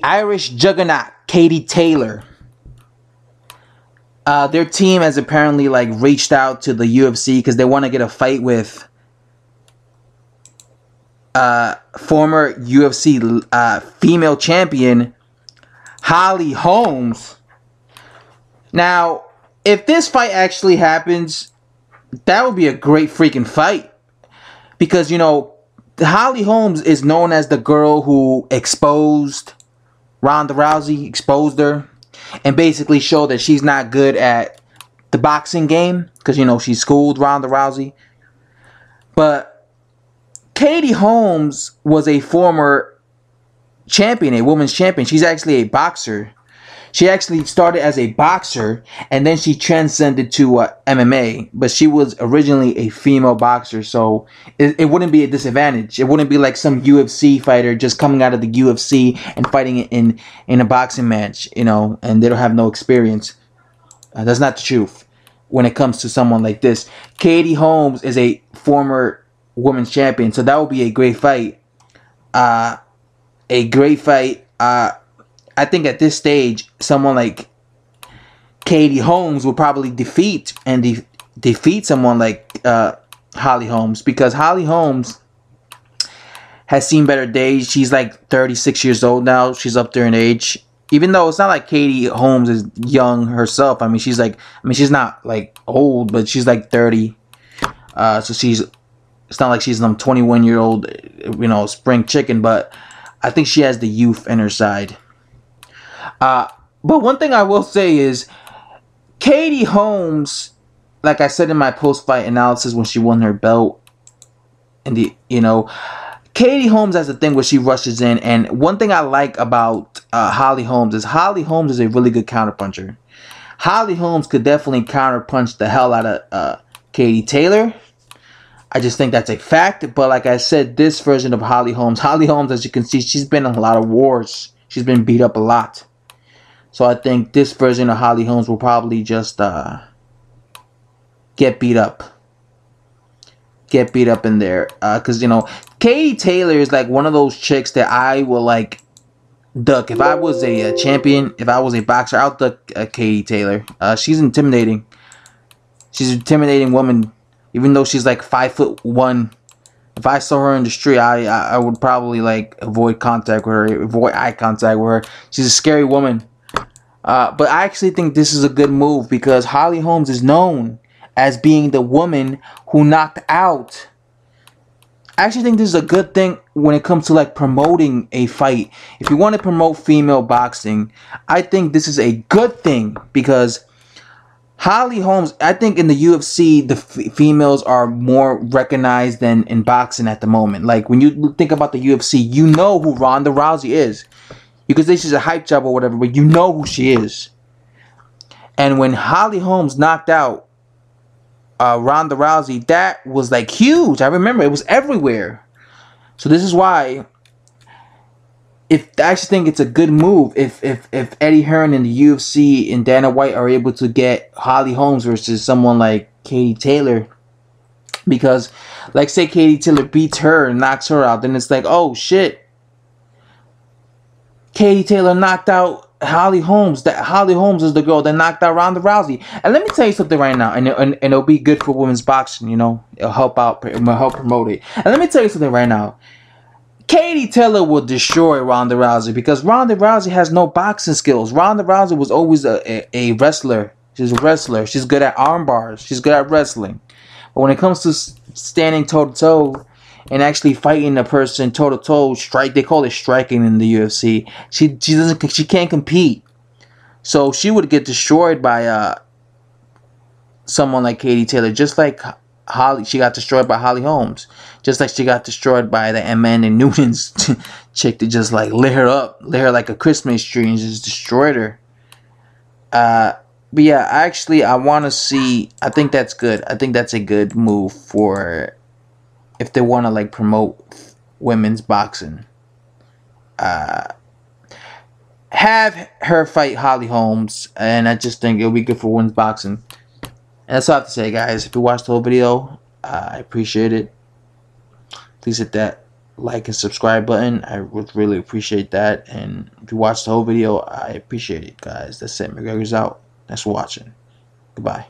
Irish juggernaut Katie Taylor. Their team has apparently like reached out to the UFC because they want to get a fight with former UFC female champion Holly Holmes. Now, if this fight actually happens, that would be a great freaking fight. Because, you know, Holly Holmes is known as the girl who exposed Ronda Rousey, exposed her, and basically showed that she's not good at the boxing game. Because, you know, she schooled Ronda Rousey. But Katie Holmes was a former champion, a women's champion. She's actually a boxer. She actually started as a boxer, and then she transcended to MMA. But she was originally a female boxer, so it wouldn't be a disadvantage. It wouldn't be like some UFC fighter just coming out of the UFC and fighting in a boxing match, you know, and they don't have no experience. That's not the truth when it comes to someone like this. Katie Holmes is a former women's champion, so that would be a great fight. A great fight. I think at this stage, someone like Katie Holmes will probably defeat someone like Holly Holmes, because Holly Holmes has seen better days. She's like 36 years old now. She's up there in age. Even though it's not like Katie Holmes is young herself. I mean, she's not like old, but she's like 30. So it's not like she's some 21-year-old, you know, spring chicken. But I think she has the youth in her side. But one thing I will say is, Katie Holmes, like I said in my post-fight analysis when she won her belt, Katie Holmes has a thing where she rushes in, and one thing I like about Holly Holmes is a really good counterpuncher. Holly Holmes could definitely counterpunch the hell out of Katie Taylor. I just think that's a fact. But like I said, this version of Holly Holmes, as you can see, she's been in a lot of wars. She's been beat up a lot. So I think this version of Holly Holmes will probably just get beat up. Get beat up in there. Because, you know, Katie Taylor is like one of those chicks that I will like duck. If I was a champion, if I was a boxer, I'll duck Katie Taylor. She's intimidating. She's an intimidating woman. Even though she's like 5'1". If I saw her in the street, I would probably like avoid eye contact with her. She's a scary woman. But I actually think this is a good move, because Holly Holmes is known as being the woman who knocked out. I actually think this is a good thing when it comes to like promoting a fight. If you want to promote female boxing, I think this is a good thing, because Holly Holmes, I think in the UFC, the females are more recognized than in boxing at the moment. Like, when you think about the UFC, you know who Ronda Rousey is. You could say she's a hype job or whatever, but you know who she is. And when Holly Holmes knocked out Ronda Rousey, that was like huge. I remember it was everywhere. So this is why, I actually think it's a good move if Eddie Hearn and the UFC and Dana White are able to get Holly Holmes versus someone like Katie Taylor. Because, like, say Katie Taylor beats her and knocks her out, then it's like, oh shit, Katie Taylor knocked out Holly Holmes. That Holly Holmes is the girl that knocked out Ronda Rousey. And let me tell you something right now, and it'll be good for women's boxing. You know, it'll help promote it. And let me tell you something right now. Katie Taylor will destroy Ronda Rousey, because Ronda Rousey has no boxing skills. Ronda Rousey was always a wrestler. She's a wrestler. She's good at arm bars. She's good at wrestling. But when it comes to standing toe to toe and actually fighting a person toe to toe, they call it striking in the UFC. She can't compete. So she would get destroyed by someone like Katie Taylor, just like she got destroyed by Holly Holmes, just like she got destroyed by the Amanda Nunes chick that just like lit her like a Christmas tree and just destroyed her. But yeah, actually, I want to see. I think that's good. I think that's a good move for if they want to like promote women's boxing. Have her fight Holly Holmes, and I just think it'll be good for women's boxing. And that's all I have to say, guys. If you watched the whole video, I appreciate it. Please hit that like and subscribe button. I would really appreciate that. And if you watched the whole video, I appreciate it, guys. That's it. McGregor's out. Thanks for watching. Goodbye.